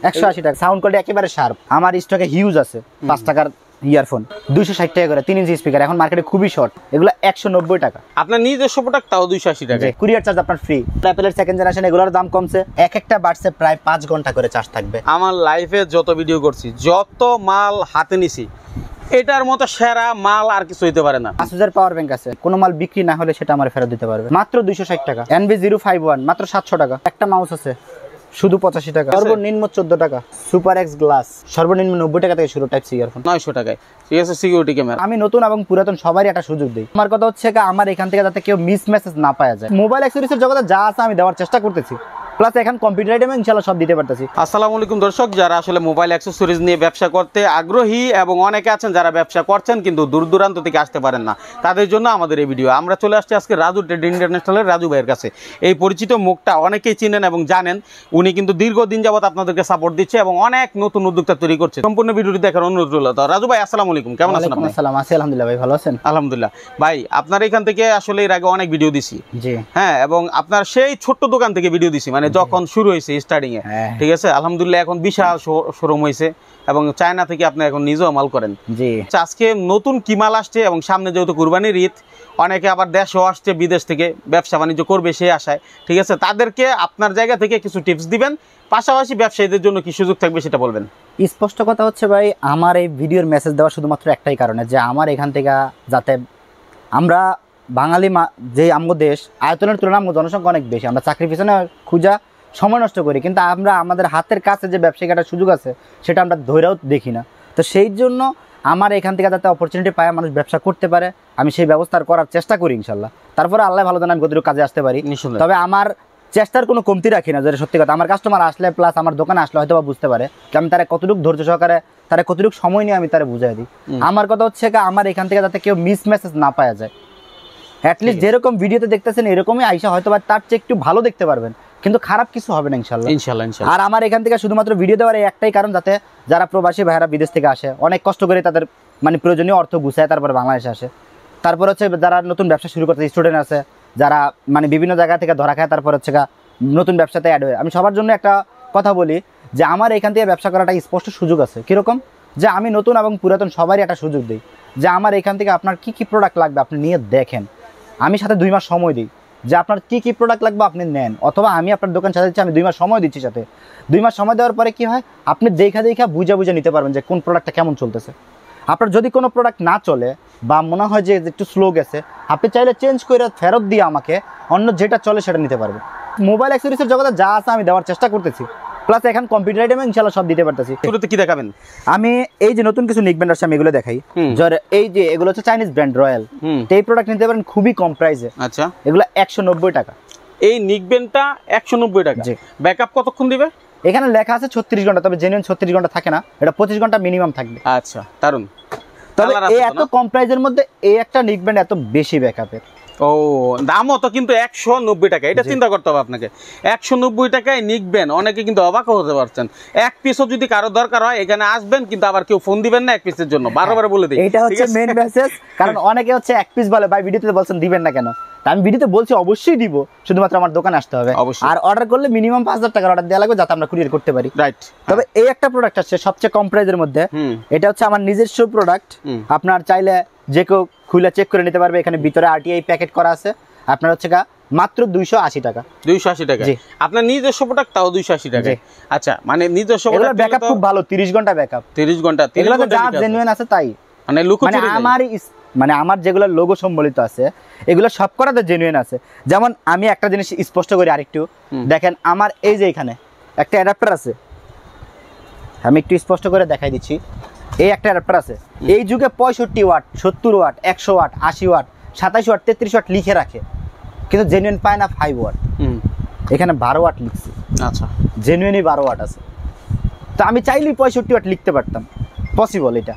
180 টাকা। Sound quality একেবারে sharp. আমার স্টকে হিউজ আছে 5 টাকার ইয়ারফোন 260 টাকা করে 3 ইঞ্চি স্পিকার, এখন মার্কেটে খুবই শর্ট, এগুলো 190 টাকা। আপনার নিজস্ব প্রোডাক্ট তাও 280 টাকা। কুরিয়ার চার্জ আপনার ফ্রি। অ্যাপলের সেকেন্ড জেনারেশন এগুলোর দাম কমছে, এক একটা বাটসে প্রায় 5 ঘন্টা করে চার্জ থাকবে। আমার লাইফে যত ভিডিও করছি, যত মাল হাতে নিছি, এটার মতো সেরা মাল আর কিছু হইতে পারে না। আসুসের পাওয়ার ব্যাংক আছে, কোনো মাল বিক্রি না হলে সেটা আমার ফেরত দিতে পারবে মাত্র 260 টাকা। NV051 মাত্র 700 টাকা। একটা মাউস আছে শুধু 85 টাকা, সর্বনিম্ন 14 টাকা। সুপার এক্স গ্লাস সর্বনিম্ন 90 টাকা থেকে শুরু, টাইপ সি ইয়ারফোন 900 টাকায়। ঠিক আছে, সিকিউরিটি ক্যামেরা। আমি নতুন এবং পুরাতন সবারই একটা সুযোগ দিই। আমার কথা হচ্ছে আমার এখান থেকে যাতে কেউ মিস মেসেজ না পাওয়া যায়। মোবাইল অ্যাক্সেসরিজের জগতে যা আছে আমি দেওয়ার চেষ্টা করতেছি, প্লাস এখন কম্পিউটার আইটেম ইনশাআল্লাহ সব দিতে পারতেছি। আসসালামু আলাইকুম দর্শক, যারা আসলে মোবাইল অ্যাক্সেসরিজ নিয়ে ব্যবসা করতে আগ্রহী এবং অনেকে আছেন যারা ব্যবসা করছেন কিন্তু দূর দূরান্ত থেকে আসতে পারেন না, তাদের জন্য আমাদের এই ভিডিও। আমরা চলে আসছি আজকে রাজু ট্রেড ইন্টারন্যাশনালের রাজু ভাইয়ের কাছে। এই পরিচিত মুখটা অনেকেই চিনেন এবং জানেন, উনি কিন্তু দীর্ঘদিন যাবত আপনাদেরকে সাপোর্ট দিচ্ছে এবং অনেক নতুন উদ্যোক্তা তৈরি করছে। সম্পূর্ণ ভিডিওটি দেখার অনুরোধ রইল। তো রাজু ভাই আসসালামু আলাইকুম, কেমন আছেন আপনি? আসসালাম, আছি আলহামদুলিল্লাহ। ভাই ভালো আছেন? আলহামদুলিল্লাহ। ভাই আপনার এখান থেকে আসলে এর আগে অনেক ভিডিও দিছি, জি হ্যাঁ, এবং আপনার সেই ছোট্ট দোকান থেকে ভিডিও দিছি, মানে যখন শুরু হয়েছে স্টার্টিং এ, ঠিক আছে। আলহামদুলিল্লাহ এখন বিশাল শোরুম হয়েছে এবং চায়না থেকে আপনি এখন নিজেও মাল করেন। জি আজকে নতুন কি মাল আসছে এবং সামনে যেহেতু কুরবানির ঈদ, অনেকে আবার দেশও আসছে বিদেশ থেকে ব্যবসা বাণিজ্য করবে সেই আশায়, ঠিক আছে। তাদেরকে আপনার জায়গা থেকে কিছু টিপস দিবেন, পাশাপাশি ব্যবসায়ীদের জন্য কি সুযোগ থাকবে সেটা বলবেন। স্পষ্ট কথা হচ্ছে ভাই, আমার এই ভিডিওর মেসেজ দেওয়া শুধুমাত্র একটাই কারণে, যে আমার এখান থেকে যাতে আমরা বাঙালি যে আমগো দেশ আয়তনের তুলনায় আমগো জনসংখ্যা অনেক বেশি, আমরা চাকরি পিছনে খুঁজা সময় নষ্ট করি, কিন্তু আমরা আমাদের হাতের কাছে যে ব্যবসায়িক একটা সুযোগ আছে সেটা আমরা ধরেও দেখি না। তো সেই জন্য আমার এখান থেকে যাতে অপরচুনিটি পায়, মানুষ ব্যবসা করতে পারে, আমি সেই ব্যবস্থা করার চেষ্টা করি ইনশাল্লাহ। তারপরে আল্লাহ ভালো জানে আমি কতটুকু কাজে আসতে পারি। তবে আমার চেষ্টার কোনো কমতি রাখি না, যেটা সত্যি কথা। আমার কাস্টমার আসলে প্লাস আমার দোকানে আসলে হয়তো বা বুঝতে পারে যে আমি তারা কতটুকু ধৈর্য সহকারে, তারা কতটুকু সময় নিয়ে আমি তারা বুঝাই দিই। আমার কথা হচ্ছে আমার এখান থেকে যাতে কেউ মিস মেসেজ না পাওয়া যায়। অ্যাটলিস্ট যেরকম ভিডিওতে দেখতেছেন এরকমই আইসা হয়তো বা তার চেয়ে একটু ভালো দেখতে পারবেন, কিন্তু খারাপ কিছু হবে না ইনশাল্লাহ। আর আমার এখান থেকে শুধুমাত্র ভিডিও দেওয়ার এই একটাই কারণ, যাতে যারা প্রবাসী ভাইয়েরা বিদেশ থেকে আসে, অনেক কষ্ট করে তাদের মানে প্রয়োজনীয় অর্থ গুছায় তারপরে বাংলাদেশে আসে। তারপর হচ্ছে যারা নতুন ব্যবসা শুরু করতে স্টুডেন্ট আছে, যারা মানে বিভিন্ন জায়গা থেকে ধরা খায়, তারপর হচ্ছে নতুন ব্যবসাতে অ্যাড হয়। আমি সবার জন্য একটা কথা বলি যে আমার এখান থেকে ব্যবসা করাটা স্পষ্ট সুযোগ আছে। কীরকম? যে আমি নতুন এবং পুরাতন সবারই একটা সুযোগ দিই, যে আমার এখান থেকে আপনার কী কী প্রোডাক্ট লাগবে আপনি নিয়ে দেখেন। আমি সাথে 2 মাস সময় দিই, যে আপনার কী কী প্রোডাক্ট লাগবে আপনি নেন, অথবা আমি আপনার দোকান সাথে দিচ্ছি, আমি 2 মাস সময় দিচ্ছি সাথে। 2 মাস সময় দেওয়ার পরে কি হয়, আপনি দেখা বুঝে নিতে পারবেন যে কোন প্রোডাক্টটা কেমন চলতেছে। আপনার যদি কোনো প্রোডাক্ট না চলে বা মনে হয় যে একটু স্লো গেছে, আপনি চাইলে চেঞ্জ করে ফেরত দিয়ে আমাকে অন্য যেটা চলে সেটা নিতে পারবেন। মোবাইল অ্যাক্সেসরিজের জগতে যা আছে আমি দেওয়ার চেষ্টা করতেছি, প্লাস এখন কম্পিউটার আইটেম ইনশাআল্লাহ সব দিতে পারতেছি। শুরুতে কি দেখাবেন? আমি এই যে নতুন কিছু নিকব্যান্ড আসছে আমি এগুলো দেখাই। এই যে এগুলো হচ্ছে চাইনিজ ব্র্যান্ড রয়্যাল, এই প্রোডাক্ট নিতে পারেন খুবই কম প্রাইসে। আচ্ছা, এগুলো 190 টাকা। এই নিকব্যান্ডটা 190 টাকা। ব্যাকআপ কতক্ষণ দিবে? এখানে লেখা আছে 36 ঘন্টা, তবে জেনুইন 36 ঘন্টা থাকে না, এটা 25 ঘন্টা মিনিমাম থাকবে। আচ্ছা, দারুন। তবে এই এত কম প্রাইসের মধ্যে এই একটা নিকব্যান্ড এত বেশি ব্যাকআপের। ও, দামও তো কিন্তু 190 টাকা। এটা চিন্তা করতে হবে আপনাকে, 190 টাকায় নিকবেন। অনেকে কিন্তু অবাক হতে পারছেন। এক পিসও যদি কারো দরকার হয় এখানে আসবেন, কিন্তু আবার কেউ ফোন দিবেন না এক পিসের জন্য, বারবার বলে দিই। এটা হচ্ছে মেইন মেসেজ, কারণ অনেকে হচ্ছে এক পিস বলে, ভাই ভিডিওতে বলছেন দিবেন না কেন? আমি ভিডিওতে বলছি অবশ্যই দিব, শুধুমাত্র আমার দোকানে আসতে হবে। আর অর্ডার করলে মিনিমাম 5000 টাকার অর্ডার দেওয়া লাগবে, যাতে আমরা কুরিয়ার করতে পারি। রাইট। তবে এই একটা প্রোডাক্ট আছে সবচেয়ে কম প্রাইসের মধ্যে, এটা হচ্ছে আমার নিজস্ব প্রোডাক্ট। আপনার চাইলে যে কেউ খুলে চেক করে নিতে পারবে। এখানে ভিতরে আরটিআই প্যাকেট করা আছে। আপনার হচ্ছে মাত্র 280 টাকা। 280 টাকা। আপনার নিজস্ব প্রোডাক্ট তাও 280 টাকা। আচ্ছা, মানে নিজস্ব প্রোডাক্ট ব্যাকআপ খুব ভালো, 30 ঘন্টা ব্যাকআপ। 30 ঘন্টা যা জেনুইন আছে তাই, মানে মানে আমার যেগুলো লোগো সম্বলিত আছে এগুলো সব করাতে জেনুইন আছে। যেমন আমি একটা জিনিস স্পষ্ট করি আরেকটু দেখেন, আমার এই যে এখানে একটা অ্যাডাপ্টার আছে, আমি একটু স্পষ্ট করে দেখাই দিচ্ছি। এই একটা অ্যাডাপ্টার আছে, এই যুগে 65 watt, 70 watt, 100 watt, 80 watt, 27 watt, 33 watt লিখে রাখে, কিন্তু জেনুইন পায় না 5 ওয়াট। এখানে 12 ওয়াট লিখছি। আচ্ছা, জেনুইনই 12 ওয়াট আছে। তো আমি চাইলেই 65 ওয়াট লিখতে পারতাম, পসিবল এটা,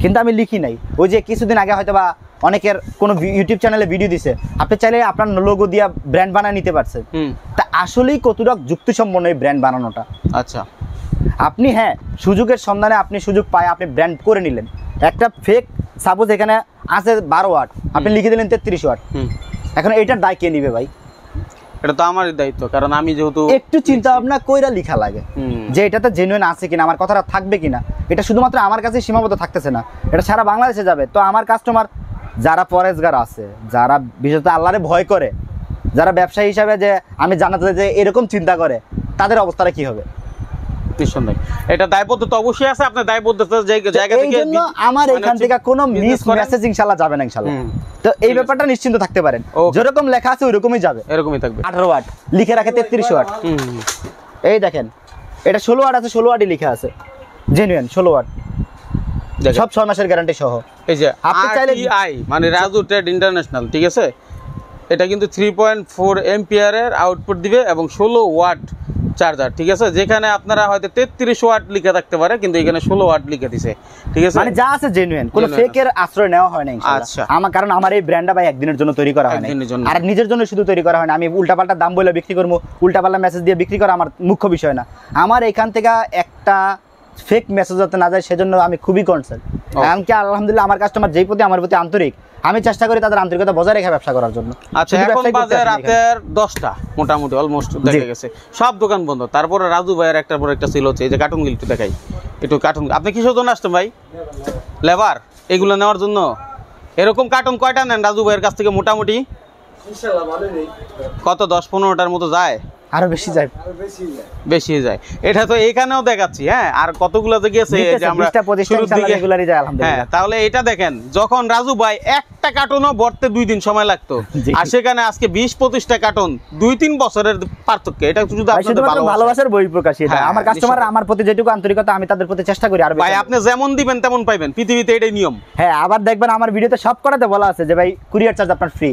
কিন্তু আমি লিখি নাই। ওই যে কিছুদিন আগে হয়তো বা অনেকের কোনো ইউটিউব চ্যানেলে ভিডিও দিছে, আপনি চাইলে আপনার লোগো দিয়ে ব্র্যান্ড বানায় নিতে পারছেন। তা আসলেই কতটা যুক্তিসম্পন্ন এই ব্র্যান্ড বানানোটা। আচ্ছা, আপনি সুযোগের সন্ধানে আপনি সুযোগ পায় আপনি ব্র্যান্ড করে নিলেন। একটা ফেক সাপোজ এখানে আছে 12 ওয়াট, আপনি লিখে দিলেন 33 ওয়াট। এখন এইটার দায় কে নিবে ভাই? এটা তো আমারই দায়িত্ব, কারণ আমি যেহেতু একটু চিন্তা ভাবনা কইরা লেখা লাগে যে এটাতে জেনুইন আছে কিনা, আমার কথাটা থাকবে কিনা। এটা শুধুমাত্র আমার কাছে সীমাবদ্ধ থাকতেছে না, এটা সারা বাংলাদেশে যাবে। তো আমার কাস্টমার যারা পরেশগার আছে, যারা বিশেষত আল্লাহরে ভয় করে, যারা ব্যবসায়ী হিসাবে যে আমি জানাতে যে এরকম চিন্তা করে, তাদের অবস্থাটা কি হবে? নিঃসন্দেহে এটা দায়বদ্ধ তো অবশ্যই আছে। আপনার দায়বদ্ধতার জায়গা এই থেকে জন্য আমার এখান থেকে কোনো মিস মেসেজ ইনশাআল্লাহ যাবে না ইনশাআল্লাহ। তো এই ব্যাপারটা নিশ্চিন্ত থাকতে পারেন, যেরকম লেখা আছে ওইরকমই যাবে, এরকমই থাকবে। 18 ওয়াট লিখে রাখে 33 ওয়াট। এই দেখেন এটা 16 ওয়াট আছে, 16 ওয়াটই লেখা আছে, জেনুইন 16 ওয়াট, সব 6 মাসের গ্যারান্টি সহ। এই যে আপনি চাইলে RTI মানে রাজু ট্রেড ইন্টারন্যাশনাল, ঠিক আছে, এটা কিন্তু 3.4 এম্পিয়ারের আউটপুট দিবে এবং 16 ওয়াট চার্জার, ঠিক আছে। যেখানে আপনারা হয়তো 33 ওয়াট লিখে থাকতে পারে, কিন্তু এখানে 16 ওয়াট লিখে দিছে, ঠিক আছে। মানে যা আছে জেনুইন, কোনো ফেকের আশ্রয় নেওয়া হয় না ইনশাআল্লাহ। আচ্ছা। কারণ আমার এই ব্র্যান্ডটা ভাই একদিনের জন্য তৈরি করা হয় না, আর নিজের জন্য শুধু তৈরি করা হয় না। আমি উল্টাপাল্টা দাম বলে বিক্রি করবো, উল্টাপাল্টা মেসেজ দিয়ে বিক্রি করা আমার মুখ্য বিষয় না। আমার এখান থেকে একটা ফেক মেসেজ যাতে না যায় সেজন্য আমি খুবই কনসার্ন। এমনকি আলহামদুলিল্লাহ আমার কাস্টমার যেই প্রতি আমার প্রতি আন্তরিক, আমি চেষ্টা করি তাদের আন্তরিকতা বজায় রেখে ব্যবসা করার জন্য। আচ্ছা, এখন বাজে রাতের 10টা মোটামুটি, অলমোস্ট দেখা গেছে, সব দোকান বন্ধ। তারপরে রাজু ভাইয়ের একটার পর একটা সেল হচ্ছে। এই যে কার্টুন একটু দেখাই, একটু কার্টুন। আপনি কিসের জন্য আসছেন ভাই? লেবার এগুলো নেওয়ার জন্য? এরকম কার্টুন কয়টা নেন রাজু ভাইয়ের কাছ থেকে মোটামুটি? কত 10-15টার মতো যায়? আরো বেশি যায়, বেশি যায়। এটা তো এখানেও দেখাচ্ছি, হ্যাঁ। আর কতগুলো যে গেছে যে আমরা শুরুর দিকে, হ্যাঁ। তাহলে এটা দেখেন, যখন রাজু ভাই একটা কার্টুনও ভরতে 2 দিন সময় লাগতো, আর সেখানে আজকে 20-25টা কার্টুন 2-3 বছরের পার্থক্য। এটা শুধু আপনাদের ভালোবাসার বহিঃপ্রকাশ। এটা আমার কাস্টমার আমার প্রতি যেটুকু আন্তরিকতা আমি তাদের প্রতি চেষ্টা করি। আর ভাই আপনি যেমন দিবেন তেমন পাইবেন, পৃথিবীতে এটাই নিয়ম। হ্যাঁ, আবার দেখবেন আমার ভিডিওতে সব করাতে বলা আছে যে ভাই কুরিয়ার চার্জ আপনার ফ্রি।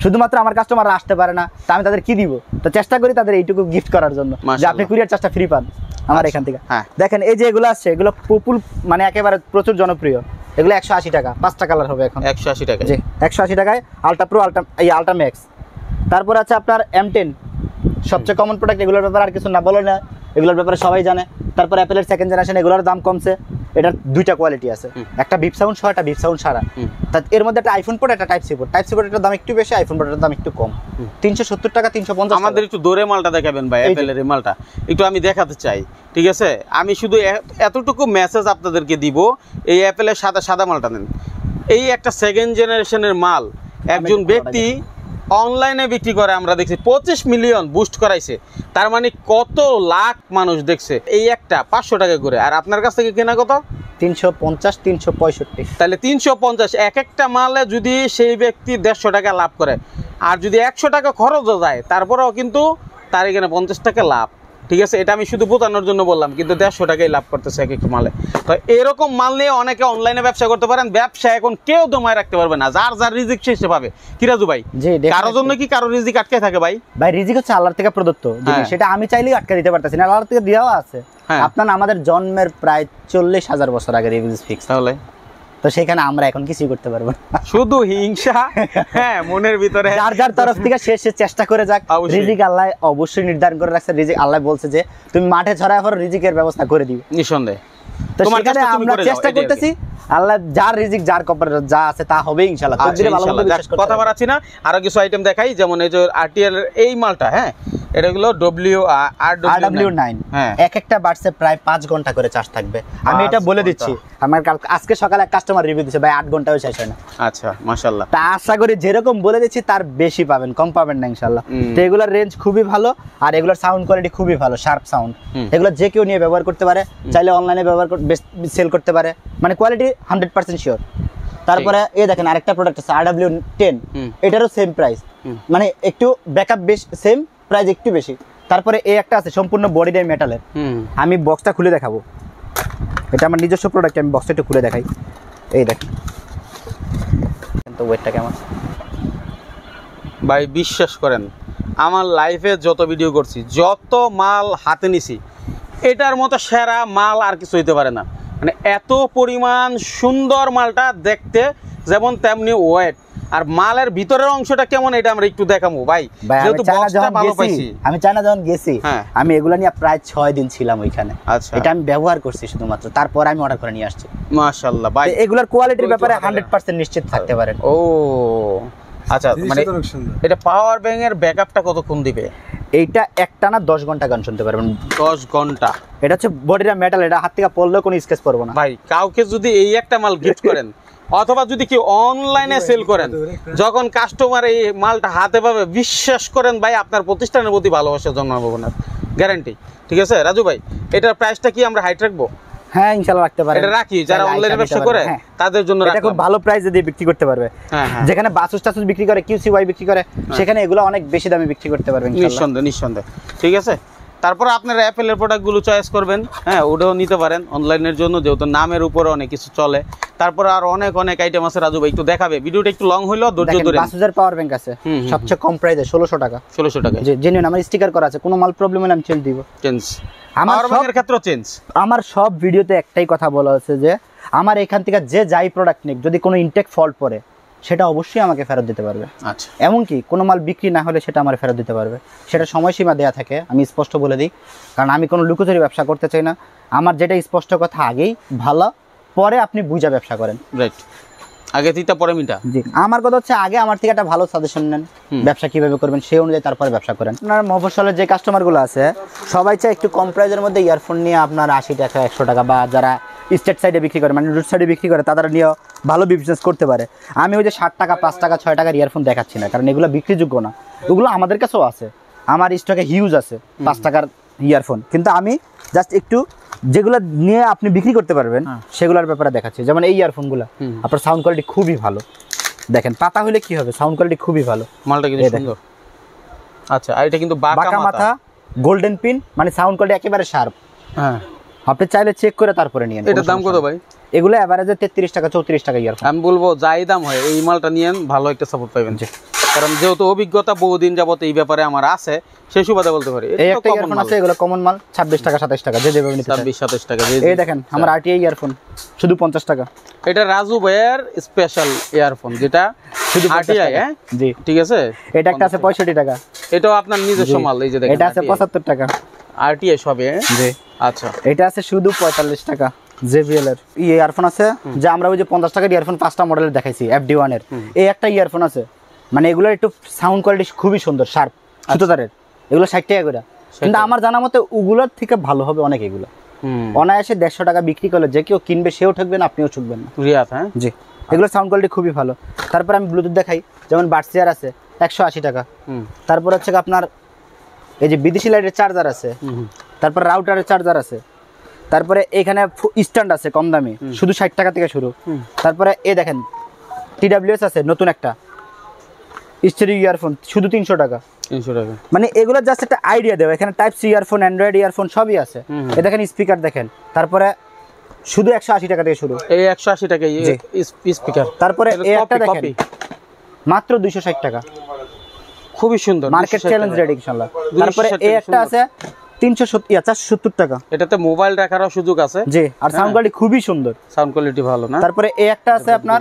শুধুমাত্র আমার কাস্টমাররা আসতে পারে না, তা আমি তাদের কি দিব? তো চেষ্টা করি তাদের এইটুকু গিফট করার জন্য যে আপনি কুরিয়ার চার্জটা ফ্রি পান আমার এখান থেকে। দেখেন এই যে এগুলো আসছে, এগুলো পপুল মানে একেবারে প্রচুর জনপ্রিয়। এগুলো 180 টাকা, 5টা কালার হবে এখন। 180 টাকা, জি 180 টাকায় আলট্রা প্রো, আলট্রা ম্যাক্স। তারপর আছে আপনার M10, সবচেয়ে কমন প্রোডাক্ট। এগুলোর ব্যাপারে আর কিছু না বলো না, এগুলোর ব্যাপারে সবাই জানে। তারপর অ্যাপেলের 2nd জেনারেশন, এগুলোর দাম কমছে। এটার 2টা কোয়ালিটি আছে, একটা বিপ সাউন্ড সহ, একটা বিপ সাউন্ড সারা। এর মধ্যে একটা আইফোন পোর্ট, একটা type C port. Type C পোর্টের দাম একটু বেশি, আইফোন পোর্টের দাম একটু কম, 370 টাকা 350। আমাদের একটু দূরে মালটা দেখাবেন ভাই, অ্যাপেলের এই মালটা একটু আমি দেখাতে চাই, ঠিক আছে। আমি শুধু এতটুকু মেসেজ আপনাদেরকে দিব, এই অ্যাপেলের সাদা মালটা নেন। এই একটা 2nd জেনারেশনের মাল একজন ব্যক্তি অনলাইনে বিক্রি করে, আমরা দেখছি 25 মিলিয়ন বুস্ট করাইছে। তার মানে কত লাখ মানুষ দেখছে। এই একটা 500 টাকা করে, আর আপনার কাছ থেকে কেনা কত? 350 365। তাহলে 350। এক একটা মালে যদি সেই ব্যক্তি 150 টাকা লাভ করে, আর যদি 100 টাকা খরচও যায়, তারপরেও কিন্তু তার এখানে 50 টাকা লাভ, ঠিক আছে। এটা আমি শুধু বোঝানোর জন্য বললাম, কিন্তু 150 টাকাই লাভ করতেছে এক একটা মালে। তো এরকম মাল নিয়ে অনেকে অনলাইনে ব্যবসা করতে পারেন। ব্যবসা এখন কেউ দমায় রাখতে পারবে না, যার যার রিজিক সে পাবে। কি রাজু ভাই, কারোর জন্য কি কারো রিজিক আটকে থাকে? ভাই ভাই রিজিক হচ্ছে আল্লাহর থেকে প্রদত্ত জিনিস, সেটা আমি চাইলেই আটকে দিতে পারতেছি না, আল্লাহর থেকে দেওয়া আছে। আপনার আমাদের জন্মের প্রায় 40,000 বছর আগে রিজিক ফিক্স, তাহলে তো সেখানে আমরা এখন কিছুই করতে পারবো না। শুধু হিংসা, হ্যাঁ, মনের ভিতরে যার যার তরফ থেকে সে চেষ্টা করে যাক। রিজিক আল্লাহ অবশ্যই নির্ধারণ করে রাখছে। রিজিক আল্লাহ বলছে যে তুমি মাঠে ছড়ায় পড়ো, রিজিকের ব্যবস্থা করে দিবে নিঃসন্দেহে। তো সেখানে আমরা চেষ্টা করতেছি, আল্লাহ যার রিজিক যার কপালে যা আছে তা হবে ইনশাআল্লাহ। কথা বাড়াচ্ছি না, আরো কিছু আইটেম দেখাই। যেমন এই যে RTL এই মালটা, হ্যাঁ, এটা হলো RW9। এক একটা বাটসে প্রায় 5 ঘন্টা করে চার্জ থাকবে। আমি এটা বলে দিচ্ছি, আমার আজকে সকালে এক কাস্টমার রিভিউ দিয়েছে, ভাই 8 ঘন্টাও শেষ হয় না। আচ্ছা, মাশাআল্লাহ। তা আশা করি যেরকম বলে দিচ্ছি তার বেশি পাবেন, কম পাবেন না ইনশাআল্লাহ। তো এগুলোর রেঞ্জ খুবই ভালো, আর এগুলোর সাউন্ড কোয়ালিটি খুবই ভালো, শার্প সাউন্ড। এগুলো যে কেউ নিয়ে ব্যবহার করতে পারে, চাইলে অনলাইনে ব্যবহার সেল করতে পারে, মানে কোয়ালিটি 100% শিওর। তারপরে এই দেখেন আরেকটা প্রোডাক্ট আছে RW10, এটারও সেম প্রাইস, মানে একটু ব্যাকআপ বেশ সেম প্রাইস, একটু বেশি। তারপরে এই একটা আছে সম্পূর্ণ বডিটাই মেটালের। আমি বক্সটা খুলে দেখাবো, এটা আমার নিজস্ব প্রোডাক্ট, আমি বক্সটা একটু খুলে দেখাই। এই দেখেন তো ওয়েটটা কেমন। ভাই বিশ্বাস করেন, আমার লাইফে যত ভিডিও করছি, যত মাল হাতে নিছি, এটার মতো সেরা মাল আর কিছু হইতে পারে না। মানে এত পরিমাণ সুন্দর মালটা দেখতে, যেমন তেমনি ওয়েট, আর মালের ভিতরের অংশটা কেমন এটা আমরা একটু দেখাবো। ভাই যেহেতু বক্সটা ভালো পাইছি, আমি চায়না যখন গেছি, আমি এগুলা নিয়ে প্রায় 6 দিন ছিলাম ওইখানে। আচ্ছা, এটা আমি ব্যবহার করছি শুধুমাত্র, তারপর আমি অর্ডার করে নিয়ে আসছি। মাশাআল্লাহ ভাই, এগুলার কোয়ালিটির ব্যাপারে 100% নিশ্চিত থাকতে পারেন। ও আচ্ছা মানে এটা পাওয়ার ব্যাংকের ব্যাকআপটা কতক্ষণ দিবে? এইটা একটানা 10 ঘন্টা গান শুনতে পারবেন। 10 ঘন্টা। এটা হচ্ছে বডিটা মেটাল, এটা হাত থেকে পড়লেও কোনো স্কেচ পড়বে না ভাই কাউকে যদি এই একটা মাল গিফট করেন অথবা যদি কেউ অনলাইনে সেল করেন, যখন কাস্টমার এই মালটা হাতে পাবে, বিশ্বাস করেন ভাই আপনার প্রতিষ্ঠানের প্রতি ভালোবাসা জন্মাবো না, গ্যারান্টি। ঠিক আছে রাজু ভাই, এটার প্রাইসটা কি আমরা হাইট রাখবো? হ্যাঁ ইনশাআল্লাহ রাখতে পারেন। এটা রাখি, যারা অনলাইনে ব্যবসা করে তাদের জন্য এটা খুব ভালো প্রাইসে দিয়ে বিক্রি করতে পারবে। যেখানে বাসুস টাসুস বিক্রি করে, কিউসিওয়াই বিক্রি করে, সেখানে এগুলো অনেক বেশি দামে বিক্রি করতে পারবেন ইনশাআল্লাহ। নিঃসন্দেহে। ঠিক আছে, তারপর আপনারা অ্যাপেলের প্রোডাক্টগুলো চয়েস করবেন। হ্যাঁ, ওটাও নিতে পারেন অনলাইনের জন্য, যেহেতু নামের উপরে অনেক কিছু চলে। তারপর আর অনেক অনেক আইটেম আছে, রাজু ভাই একটু দেখাবে। ভিডিওটা একটু লং হইলো, ধৈর্য ধরে। বাসুসের পাওয়ার ব্যাংক আছে সবচেয়ে কম প্রাইসে 1600 টাকা। 1600 টাকা জি, জেনুইন, আমার স্টিকার করা আছে, কোনো মাল প্রবলেম হলে আমি চেঞ্জ দিব। চেঞ্জ আমার ক্ষেত্রে চেঞ্জ। আমার সব ভিডিওতে একটাই কথা বলা আছে যে আমার এখান থেকে যে যাই প্রোডাক্ট নিক, যদি কোনো ইনটেক ফল্ট পড়ে সেটা অবশ্যই আমাকে ফেরত দিতে পারবে। আচ্ছা, এমনকি কোনো মাল বিক্রি না হলে সেটা আমার ফেরত দিতে পারবে। সেটা সময়সীমা দেওয়া থাকে, আমি স্পষ্ট বলে দিই, কারণ আমি কোনো লুকোচুরি ব্যবসা করতে চাই না। আমার যেটা স্পষ্ট কথা, আগেই ভালো, পরে আপনি বুঝা ব্যবসা করেন। রাইট, আগে তিতা পরে মিটা। জি, আমার কথা হচ্ছে আগে আমার থেকে একটা ভালো সাজেশন নেন, ব্যবসা কিভাবে করবেন সেই অনুযায়ী তারপরে ব্যবসা করেন। আপনার মফস্বলের যে কাস্টমারগুলো আছে সবাই চায় একটু কম প্রাইসের মধ্যে ইয়ারফোন নিয়ে আপনার 80 টাকা 100 টাকা, বা যারা স্টেট সাইডে বিক্রি করে, মানে রোড সাইডে বিক্রি করে, তারা নিয়ে ভালো বিজনেস করতে পারে। আমি ওই যে 60 টাকা 5 টাকা 6 টাকার ইয়ারফোন দেখাচ্ছি না, কারণ এগুলো বিক্রিযোগ্য না। ওগুলো আমাদের কাছেও আছে, আমার স্টকে হিউজ আছে 5 টাকার ইয়ারফোন, কিন্তু আমি জাস্ট একটু যেগুলো নিয়ে আপনি বিক্রি করতে পারবেন সেগুলোর ব্যাপারে দেখাচ্ছি। যেমন এই ইয়ারফোনগুলো, আপনার সাউন্ড কোয়ালিটি খুবই ভালো। দেখেন পাতা হলে কি হবে, সাউন্ড কোয়ালিটি খুবই ভালো, মালটা কিন্তু সুন্দর। আচ্ছা, আর এটা কিন্তু বাঁকা মাথা, গোল্ডেন পিন, মানে সাউন্ড কোয়ালিটি একেবারে শার্প। হ্যাঁ, আপনি চাইলে চেক করে তারপরে নিয়েন। এটার দাম কত ভাই? এগুলো এভারেজে 33 টাকা 34 টাকা ইয়ারফোন। আমি বলবো যাই দাম হয় এই মালটা নিয়েন, ভালো একটা সাপোর্ট পাবেন। কারণ যেহেতু অভিজ্ঞতা বহুদিন যাবত এই ব্যাপারে আমার আছে, সেই সুবাদে বলতে পারি। এই একটা ইয়ারফোন আছে, এগুলো কমন মাল 26 টাকা 27 টাকা, যে যেভাবে নিতে 26-27 টাকা। এই দেখেন আমার আরটিআই ইয়ারফোন শুধু 50 টাকা। এটা রাজু ভাইয়ের স্পেশাল ইয়ারফোন, যেটা শুধু আরটিআই। হ্যাঁ জি, ঠিক আছে। এটা একটা আছে 65 টাকা, এটাও আপনার নিজস্ব মাল। এই যে দেখেন, এটা আছে 75 টাকা আরটিআই সবে। জি, আচ্ছা, এটা আছে শুধু 45 টাকা। জেবিএল এর ইয়ারফোন আছে, যে আমরা ওই যে 50 টাকার ইয়ারফোন 5টা মডেলের দেখাইছি, FD1 এর। এই একটা ইয়ারফোন আছে, মানে এগুলোর একটু সাউন্ড কোয়ালিটি খুবই সুন্দর, শার্প, সুতোদারের। এগুলো 60 টাকা করে, কিন্তু আমার জানা মতে ওগুলোর থেকে ভালো হবে অনেক। এগুলো অনায়াসে 150 টাকা বিক্রি করলে যে কেউ কিনবে, সেও ঠকবে না, আপনিও ঠকবেন না। হ্যাঁ জি, এগুলো সাউন্ড কোয়ালিটি খুবই ভালো। তারপর আমি ব্লুটুথ দেখাই, যেমন বাডসিয়ার আছে 180 টাকা। তারপর হচ্ছে আপনার এই যে বিদেশি লাইটের চার্জার আছে, তারপর রাউটারের চার্জার আছে, তারপরে এখানে স্ট্যান্ড আছে কম দামি, শুধু 60 টাকা থেকে শুরু। তারপরে এই দেখেন TWS আছে নতুন একটা স্টেরিও ইয়ারফোন, শুধু 300 টাকা। 300 টাকা, মানে এগুলো জাস্ট একটা আইডিয়া দেবো। এখানে type C earphone, android earphone সবই আছে। এ দেখেন স্পিকার দেখেন, তারপরে শুধু 180 টাকা থেকে শুরু। এই 180 টাকা স্পিকার। তারপরে এই একটা দেখেন মাত্র 260 টাকা, খুবই সুন্দর, মার্কেট চ্যালেঞ্জ রেডি ইনশাআল্লাহ। তারপরে এই একটা আছে 470 টাকা, এটাতে মোবাইল রাখারও সুযোগ আছে। জি, আর সাউন্ড কোয়ালিটি খুবই সুন্দর, সাউন্ড কোয়ালিটি ভালো না। তারপরে এই একটা আছে আপনার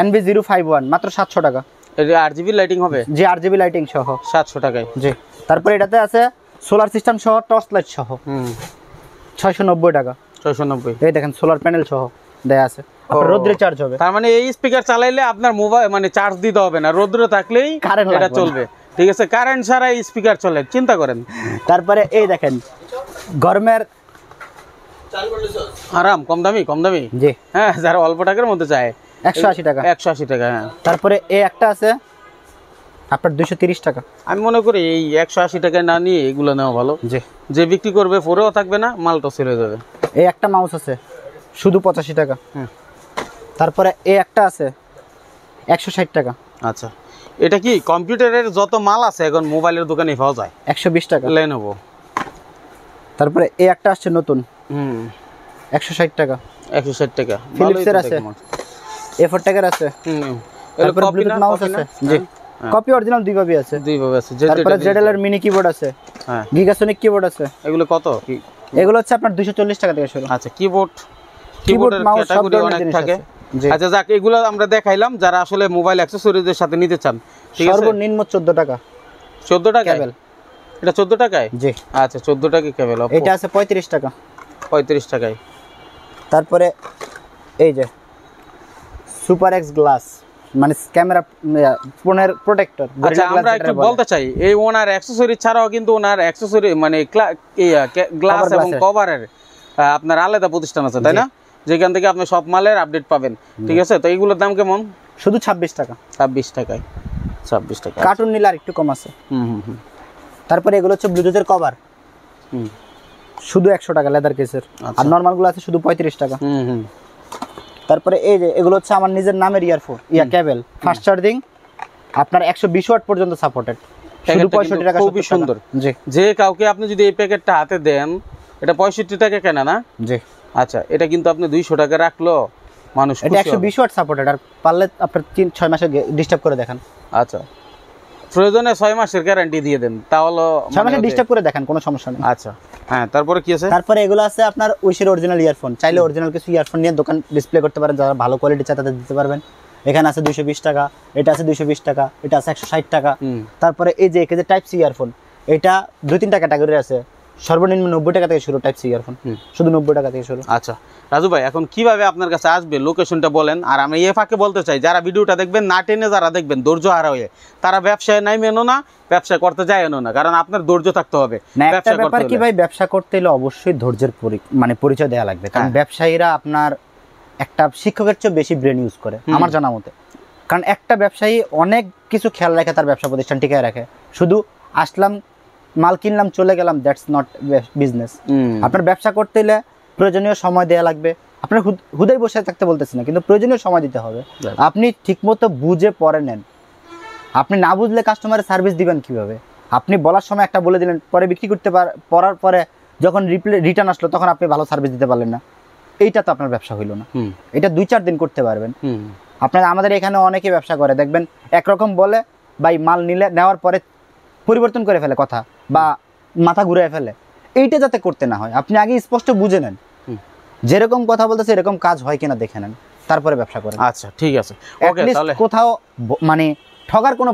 NV051, মাত্র 700 টাকা। এটা RGB লাইটিং হবে? জি, RGB লাইটিং সহ 700 টাকায়। জি, তারপরে এটাতে আছে সোলার সিস্টেম সহ, টর্চ লাইট সহ 690 টাকা। 690, এই দেখেন সোলার প্যানেল সহ দেয়া আছে, আপনার রোদ্রে চার্জ হবে। তার মানে এই স্পিকার চালাইলে আপনার মোবাইল মানে চার্জ দিতে হবে না, রোদ্রে থাকলেই এটা চলবে। ঠিক আছে, কারেন্ট ছাড়া এই স্পিকার চলে, চিন্তা করেন। তারপরে এই দেখেন গরমের আরাম, কম দামি। জি, হ্যাঁ, যারা অল্প টাকার মধ্যে চায় 180 টাকা। 180 টাকা, হ্যাঁ। তারপরে এই একটা আছে আপনার 230 টাকা। আমি মনে করি এই 180 টাকায় না নিয়ে এগুলো নেওয়া ভালো। জি, যে বিক্রি করবে পরেও থাকবে না, মালটা সেল হয়ে যাবে। এই একটা মাউস আছে শুধু 85 টাকা। তারপরে এই একটা আছে 160 টাকা। আচ্ছা, এটা কি কম্পিউটারের যত মাল আছে এখন মোবাইলের দোকানে পাওয়া যায়? 120 টাকা Lenovo। তারপরে এই একটা আসছে নতুন 160 টাকা। 160 টাকা। ফিলিপসের আছে, A4 টাকার আছে। তারপরে ব্লুটুথ মাউস আছে। জি, কপি অরিজিনাল দুইভাবে আছে। তারপরে ZL এর মিনি কিবোর্ড আছে, হ্যাঁ, গিগাসনিক কিবোর্ড আছে। এগুলো কত? এগুলো হচ্ছে আপনার 240 টাকা থেকে শুরু। আচ্ছা, কিবোর্ডের ক্যাটাগরি অনেক থাকে। আচ্ছা যাক, এগুলো আমরা দেখাইলাম যারা আসলে মোবাইল অ্যাকসেসরিজের সাথে নিতে চান। ঠিক আছে, সর্বনিম্ন 14 টাকা। 14 টাকা কেবল? এটা 14 টাকায়? জি, আচ্ছা, 14 টাকা কেবল। এটা আছে 35 টাকা। 35 টাকায়। তারপরে এই যে সুপার এক্স গ্লাস মানে ক্যামেরা ফোনের প্রোটেক্টর। আচ্ছা আমরা একটু বলতে চাই এই ওনার অ্যাকসেসরি ছাড়াও কিন্তু ওনার অ্যাকসেসরি মানে গ্লাস এবং কভারের আপনার আলাদা প্রতিষ্ঠান আছে তাই না, যেখান থেকে আপনি সব মালের আপডেট পাবেন। ঠিক আছে, তো এইগুলোর দাম কেমন? শুধু 26 টাকা। 26 টাকায়, 26 টাকা। কার্টুন নিলে আর একটু কম আছে। তারপরে এগুলো হচ্ছে ব্লুটুথের কভার, শুধু 100 টাকা লেদার কেসের। আর নরমাল গুলো আছে শুধু 35 টাকা। তারপরে এই যে এগুলো হচ্ছে আমার নিজের নামের ইয়ারফোন কেবল, ফাস্ট চার্জিং, আপনার 120 ওয়াট পর্যন্ত সাপোর্টেড, শুধু 65 টাকা। খুবই সুন্দর। জি, যে কাউকে আপনি যদি এই প্যাকেটটা হাতে দেন, এটা 65 টাকা কেনা না? জি। আচ্ছা, এটা কিন্তু আপনি 200 টাকা রাখলো মানুষ, এটা 120 ওয়াট সাপোর্টেড। আর পারলে আপনার 3-6 মাসে ডিস্টার্ব করে দেখেন। আচ্ছা, প্রয়োজনে 6 মাসের গ্যারান্টি দিয়ে দেন, তাহলে 6 মাসে ডিস্টার্ব করে দেখেন, কোনো সমস্যা নেই। আচ্ছা হ্যাঁ, তারপরে কি আছে? তারপরে এগুলো আছে আপনার উইশের অরিজিনাল ইয়ারফোন। চাইলে অরিজিনাল কিছু ইয়ারফোন নিয়ে দোকান ডিসপ্লে করতে পারেন, যারা ভালো কোয়ালিটি চায় তাদের দিতে পারবেন। এখানে আছে 220 টাকা, এটা আছে 220 টাকা, এটা আছে 160 টাকা। তারপরে এই যে একে যে টাইপ সি ইয়ারফোন, এটা 2-3টা ক্যাটাগরি আছে। সর্বনিম্ন 90 টাকা থেকে শুরু টাইপ সি ইয়ারফোন, শুধু 90 টাকা থেকে শুরু। আচ্ছা রাজু ভাই, এখন কিভাবে আপনার কাছে আসবে লোকেশনটা বলেন। আর আমি এই ফাঁকে বলতে চাই, যারা ভিডিওটা দেখবেন না টেনে যারা দেখবেন ধৈর্য হারা হয়ে, তারা ব্যবসায় নাইমেনো না, ব্যবসা করতে যায়নো না, কারণ আপনার ধৈর্য থাকতে হবে। একটা ব্যাপার কি ভাই, ব্যবসা করতে হলে অবশ্যই ধৈর্যের মানে পরিচয় দেওয়া লাগবে। কারণ ব্যবসায়ীরা আপনার একটা শিক্ষকের চেয়ে বেশি ব্রেন ইউজ করে আমার জানা মতে। কারণ একটা ব্যবসায়ী অনেক কিছু খেয়াল রাখে তার ব্যবসা প্রতিষ্ঠান টিকায় রাখে। শুধু আসলাম, মাল কিনলাম, চলে গেলাম, দ্যাটস নট বিজনেস। আপনার ব্যবসা করতে হলে প্রয়োজনীয় সময় দেওয়া লাগবে। আপনার হুদাই বসে থাকতে বলতেছি না, কিন্তু প্রয়োজনীয় সময় দিতে হবে। আপনি ঠিকমতো বুঝে পরে নেন। আপনি না বুঝলে কাস্টমারের সার্ভিস দিবেন কিভাবে? আপনি বলার সময় একটা বলে দিলেন, পরে বিক্রি করতে পড়ার পরে যখন রিটার্ন আসলো তখন আপনি ভালো সার্ভিস দিতে পারলেন না, এইটা তো আপনার ব্যবসা হইলো না। এটা 2-4 দিন করতে পারবেন। আপনার আমাদের এখানে অনেকে ব্যবসা করে দেখবেন, একরকম বলে ভাই, মাল নেওয়ার পরে পরিবর্তন করে ফেলে কথা, বা মাথা ঘুরে ফেলে। এইটা যাতে করতে না হয়, আপনি আগে স্পষ্ট বুঝে নেন, যেরকম কথা বলতেছে এরকম কাজ হয় কিনা দেখে নেন, তারপরে ব্যবসা করেন। আচ্ছা ঠিক আছে, ওকে। তাহলে কোথাও মানে ঠগার কোনো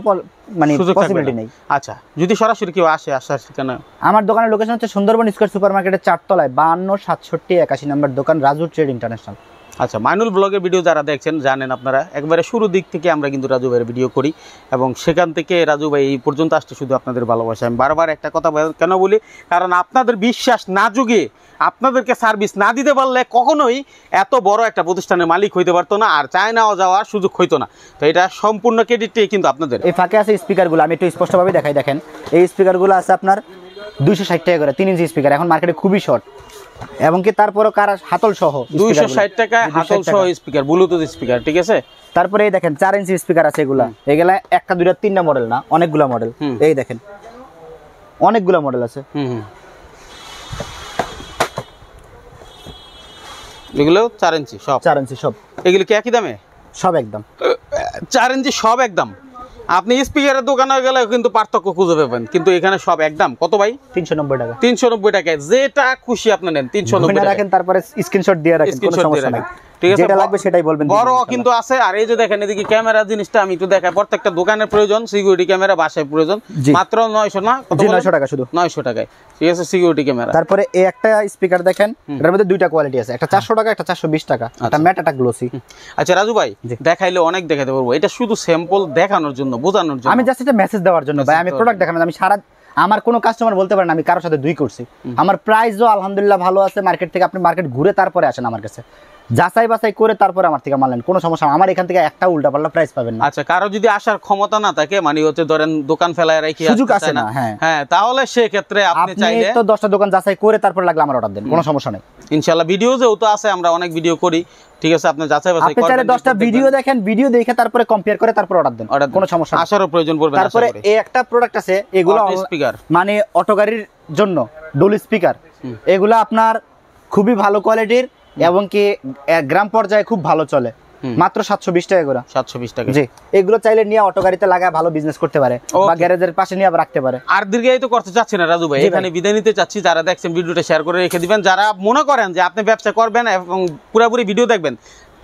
মানে পসিবিলিটি নেই। আচ্ছা, যদি সরাসরি কেউ আসে, আসার ঠিকানা? আমার দোকানের লোকেশন হচ্ছে সুন্দরবন স্কয়ার সুপার মার্কেটের 4 তলায় 52-67-81 নম্বর দোকান, রাজু ট্রেড ইন্টারন্যাশনাল। আচ্ছা, মাইনুল ব্লগের ভিডিও যারা দেখছেন জানেন আপনারা, একবারে শুরু দিক থেকে আমরা কিন্তু রাজু ভাইয়ের ভিডিও করি, এবং সেখান থেকে রাজু ভাই এই পর্যন্ত আসতে শুধু আপনাদের ভালোবাসা। আমি বারবার একটা কথা কেন বলি, কারণ আপনাদের বিশ্বাস না যুগে, আপনাদেরকে সার্ভিস না দিতে পারলে কখনোই এত বড় একটা প্রতিষ্ঠানের মালিক হইতে পারতো না, আর চায়নাও যাওয়ার সুযোগ হইতো না। তো এটা সম্পূর্ণ ক্রেডিটটাই কিন্তু আপনাদের। এই ফাঁকে আছে স্পিকারগুলো, আমি একটু স্পষ্টভাবে দেখাই। দেখেন, এই স্পিকারগুলো আছে আপনার 260 টাকা করে, 3 ইঞ্চি স্পিকার, এখন মার্কেটে খুবই শর্ট। এবং কি তারপরও কার হাতল সহ 260 টাকা হাতল সহ স্পিকার, ব্লুটুথ স্পিকার, ঠিক আছে। তারপরে এই দেখেন 4 ইঞ্চি স্পিকার আছে। এগুলা 1টা 2টা 3টা মডেল না, অনেকগুলা মডেল। এই দেখেন অনেকগুলা মডেল আছে। এগুলো 4 ইঞ্চি সব, 4 ইঞ্চি সব। এগুলো কি একই দামে? সব একদম 4 ইঞ্চি সব একদম। আপনি স্পিকারের দোকানে গেলে কিন্তু পার্থক্য খুঁজে পাবেন, কিন্তু এখানে সব একদম। কত ভাই? 390 টাকা। 390 টাকায় যেটা খুশি আপনি নেন, 390 টাকা রাখেন। তারপরে স্ক্রিনশট দিয়ে রাখেন, কোনো সমস্যা নাই। ঠিক আছে, যেটা লাগবে সেটাই বলবেন। বড় কিন্তু আছে। আর এই যে দেখেন এদিকে ক্যামেরা জিনিসটা আমি একটু দেখাই। প্রত্যেকটা দোকানের প্রয়োজন সিকিউরিটি ক্যামেরা, বাসায় প্রয়োজন। মাত্র 900 না, কত? 900 টাকা শুধু, 900 টাকায়। ঠিক আছে, সিকিউরিটি ক্যামেরা। তারপরে এই একটা স্পিকার দেখেন, এর মধ্যে 2টা কোয়ালিটি আছে, একটা 400 টাকা, একটা 420 টাকা, একটা ম্যাট, একটা গ্লোসি। আচ্ছা রাজু ভাই, দেখাইলে অনেক দেখাতে পারবো, এটা শুধু স্যাম্পল দেখানোর জন্য, বোঝানোর জন্য। আমি জাস্ট এটা মেসেজ দেওয়ার জন্য ভাই, আমি প্রোডাক্ট দেখানো। আমি আমার কোনো কাস্টমার বলতে পারেন আমি কারোর সাথে 2 করছি। আমার প্রাইসও আলহামদুলিল্লাহ ভালো আছে মার্কেট থেকে। আপনি মার্কেট ঘুরে তারপরে আসেন আমার কাছে, যাচাই বাছাই করে তারপরে আমার থেকে মাল নেন, কোনো সমস্যা। আমার এখান থেকে একটা উল্টাপাল্টা প্রাইস পাবেন না। আচ্ছা, কারো যদি আসার ক্ষমতা না থাকে, মানে হচ্ছে ধরেন দোকান ফেলায় রাখি সুযোগ আছে না, হ্যাঁ, তাহলে সেই ক্ষেত্রে আপনি চাইলে তো 10টা দোকান যাচাই করে তারপর লাগলে আমার অর্ডার দেন, কোনো সমস্যা নেই। ইনশাআল্লাহ ভিডিও যেহেতু আছে, আমরা অনেক ভিডিও করি, ঠিক আছে। আপনি যাচাই বাছাই করবেন, আপনি চাইলে 10টা ভিডিও দেখেন, ভিডিও দেখে তারপরে কম্পেয়ার করে তারপর অর্ডার দেন, কোনো সমস্যা নেই। আসারও প্রয়োজন পড়বে না। তারপরে এই একটা প্রোডাক্ট আছে, এগুলো স্পিকার, মানে অটো গাড়ির জন্য ডুল স্পিকার। এগুলো আপনার খুবই ভালো কোয়ালিটির, এবং কি গ্রাম পর্যায়ে খুব ভালো চলে। মাত্র 720 টাকা করে। 720 টাকা। জি, এগুলো চাইলে নিয়ে অটো গাড়িতে লাগায় ভালো বিজনেস করতে পারে, বা গ্যারেজের পাশে নিয়ে রাখতে পারে। আর দীর্ঘায়িত করতে চাচ্ছি না রাজু ভাই, এখানে বিদায় নিতে চাচ্ছি। যারা দেখছেন ভিডিওটা শেয়ার করে রেখে দিবেন। যারা মনে করেন যে আপনি ব্যবসা করবেন এবং পুরোপুরি ভিডিও দেখবেন,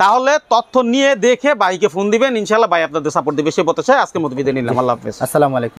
তাহলে তথ্য নিয়ে দেখে ভাইকে ফোন দিবেন, ইনশাআল্লাহ ভাই আপনাদের সাপোর্ট দিবে। সে বলতে চাই, আজকের মতো বিদায় নিলাম। আল্লাহ হাফেজ, আসসালামু আলাইকুম।